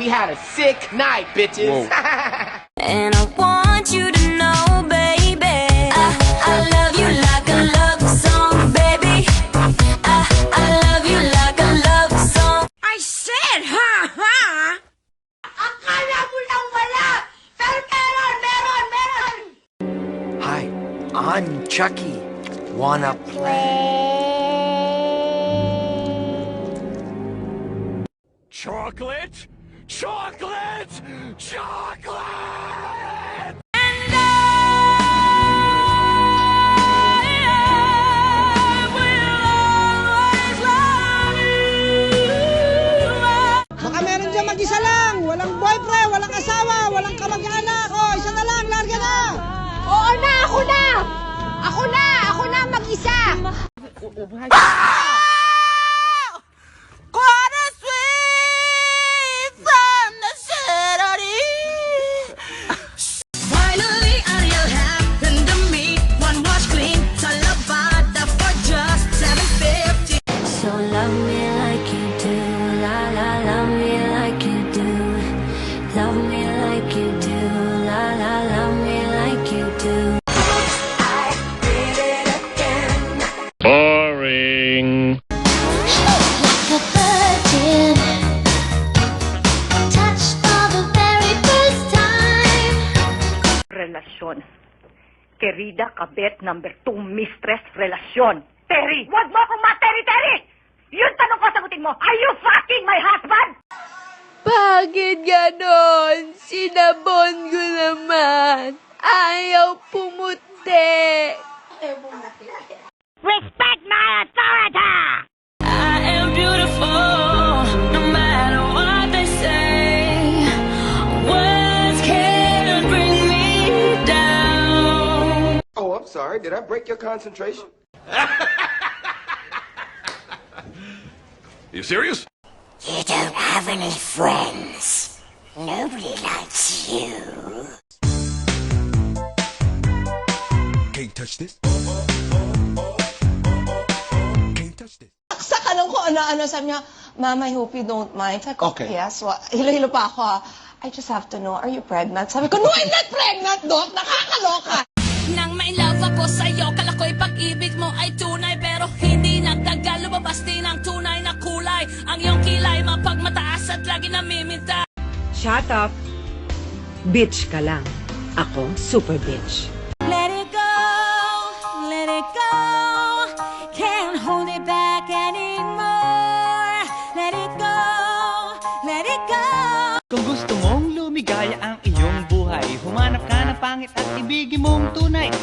we had a sick night, bitches. And I want you to know, baby, I love you like a love song, baby. I love you like a love song. I said, ha, ha! Akala mo lang wala! Pero meron! Hi, I'm Chucky. Wanna play? Chocolate? Chocolate! Chocolate! Baka meron dyan mag-isa lang, walang boyfriend, walang asawa, walang kamag-anak. O, isa na lang, larga na! Oo na! Ako na! Ako na mag-isa! Finally, Ariel happened to me. One wash clean, sa Lavada for just $7.50. So love me like you do, la la, love me like you do. Love me like you do, la la, love me like you do. I did it again. Boring. Like a virgin, touched for the very first time. Relasyon. Querida kabet number 2 mistress relasyon. Terry! Wag mo akong Terry! Yun tanong ko, sagutin mo. Are you fucking my husband? Bakit ganon? Sinabon ko naman. Ayaw pumuti. Respect my authority! I am beautiful, no matter what they say. Words can't bring me down. Oh, I'm sorry. Did I break your concentration? You serious? You don't have any friends. Nobody likes you. Can't touch this. Can't touch this. Sa kanong ko ano, sabi niya, Ma'am, I hope you don't mind. Sabi ko, Okay. yes. Hilo-hilo pa ako. I just have to know, are you pregnant? Sabi ko, no, I'm not pregnant, Doc. Nakakaloka. Nang may love ako sa'yo, kala ko'y pag-ibig mo ay tunay. Pero hindi nagtagal, lumabas din ang tunay na kulay. Ang iyong kilay, mapagmataas at lagi namiminta. Shut up. Bitch ka lang. Ako, super bitch. Let it go, can't hold it back anymore. Let it go. Kung gusto mong lumigaya ang iyong buhay, humanap ka ng pangit at ibigin mong tunay.